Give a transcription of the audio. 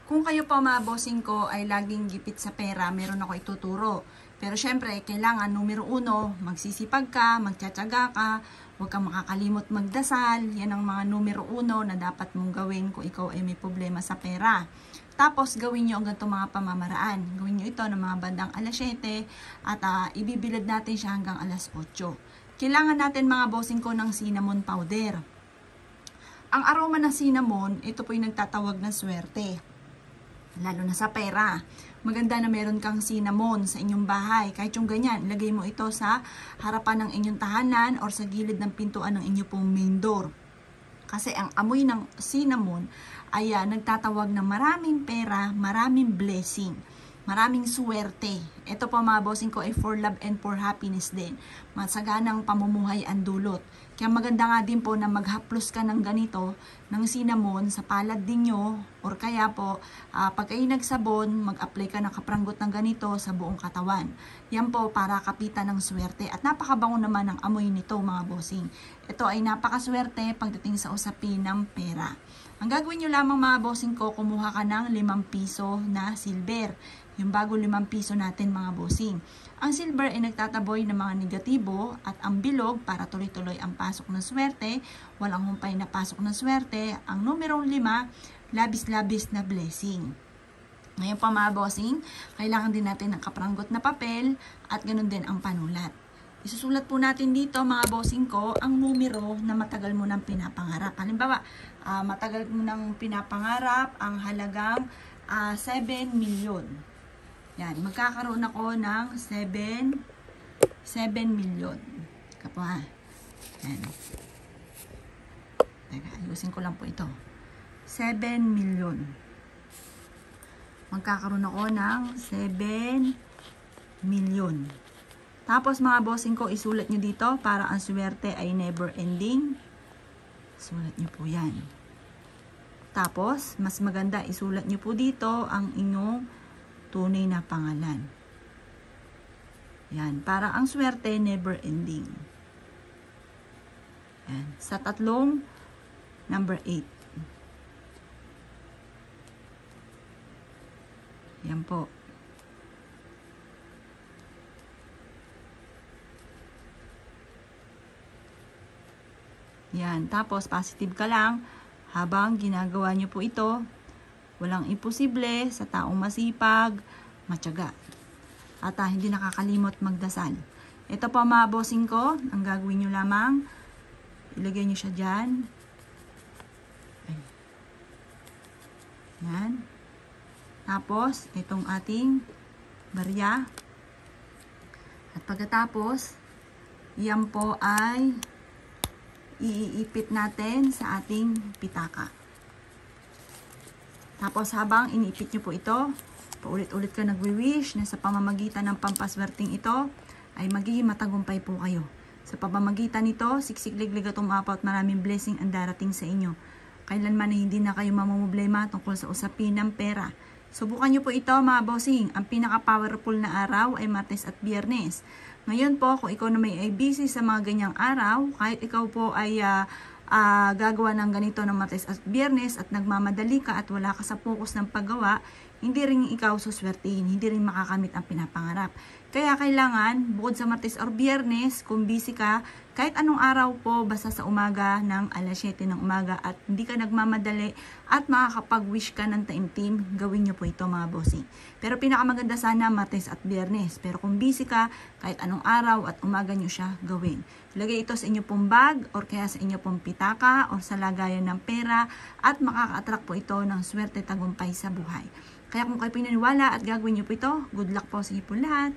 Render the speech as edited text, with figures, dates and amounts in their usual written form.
Kung kayo po mga bossing ko ay laging gipit sa pera, meron ako ituturo. Pero syempre, kailangan numero 1, magsisipag ka, magtsatsaga ka, huwag kang makakalimot magdasal. Yan ang mga numero 1 na dapat mong gawin kung ikaw ay may problema sa pera. Tapos gawin nyo ang ganitong mga pamamaraan. Gawin nyo ito ng mga bandang alas 7 at ibibilad natin siya hanggang alas 8. Kailangan natin mga bossing ko ng cinnamon powder. Ang aroma ng cinnamon, ito po yung nagtatawag ng swerte. Lalo na sa pera. Maganda na meron kang cinnamon sa inyong bahay. Kahit yung ganyan, ilagay mo ito sa harapan ng inyong tahanan or sa gilid ng pintuan ng inyong pong main door. Kasi ang amoy ng cinnamon ay nagtatawag ng maraming pera, maraming blessing, maraming swerte. Ito po mga bossing ko ay for love and for happiness din. Masaganang pamumuhay ang dulot. Kaya maganda nga din po na maghaplos ka ng ganito, ng cinnamon sa palad din nyo, or kaya po, pag kayo nagsabon, mag-apply ka ng kapranggot ng ganito sa buong katawan. Yan po para kapitan ng swerte. At napakabango naman ang amoy nito mga bossing. Ito ay napakaswerte pagdating sa usapin ng pera. Ang gagawin nyo lamang mga bossing ko, kumuha ka ng 5 piso na silver. Yung bago 5 piso natin mga bossing. Ang silver ay nagtataboy ng mga negatibo at ang bilog para tuloy-tuloy ang pasok ng swerte, walang humpay na pasok ng swerte. Ang numero 5, labis-labis na blessing. Ngayon pa mga bossing, kailangan din natin ng kapranggot na papel at ganun din ang panulat. Isusulat po natin dito mga bossing ko ang numero na matagal mo nang pinapangarap. Halimbawa, matagal mo nang pinapangarap ang halagang 7 million. Yan, magkakaroon ako ng 7 million. Kapwa. Yan. Teka, ayusin ko lang po ito. 7 million. Magkakaroon ako ng 7 million. Tapos mga bossing ko, isulat nyo dito para ang swerte ay never ending. Sulat nyo po yan. Tapos, mas maganda, isulat nyo po dito ang inyong tunay na pangalan. Yan, para ang swerte never ending. Yan, sa tatlong number 8. Yan po. Yan, tapos positive ka lang habang ginagawa nyo po ito. Walang imposible sa taong masipag, matyaga. At hindi nakakalimot magdasal. Ito po mga bossing ko, ang gagawin nyo lamang, ilagay nyo siya dyan. Yan. Tapos, itong ating barya. At pagkatapos, yan po ay iipit natin sa ating pitaka. Tapos habang iniipit nyo po ito, paulit-ulit ka nagwi-wish na sa pamamagitan ng pampaswerteng ito ay magiging matagumpay po kayo. Sa pamamagitan nito, siksik-liglig at umapaw at maraming blessing ang darating sa inyo. Kailanman na hindi na kayo mamumblema tungkol sa usapin ng pera. Subukan nyo po ito mga bossing. Ang pinaka-powerful na araw ay Martes at Biyernes. Ngayon po, kung ikaw na may ay busy sa mga ganyang araw, kahit ikaw po ay gagawa ng ganito ng Martes at Biyernes at nagmamadali ka at wala ka sa focus ng paggawa, hindi rin ikaw suswertihin, hindi rin makakamit ang pinapangarap. Kaya kailangan, bukod sa Martes or Biyernes, kung busy ka, kahit anong araw po, basta sa umaga ng alas 7 ng umaga at hindi ka nagmamadali at makakapag-wish ka ng taimtim, gawin nyo po ito mga bossing. Pero pinakamaganda sana Martes at Biyernes. Pero kung busy ka, kahit anong araw at umaga nyo siya gawin. Lagay ito sa inyo pong bag or kaya sa inyo pong pitaka or sa lagayan ng pera at makaka-attract po ito ng swerte tagumpay sa buhay. Kaya kung kayo pinaniwala at gagawin nyo po ito, good luck po sa inyo po lahat.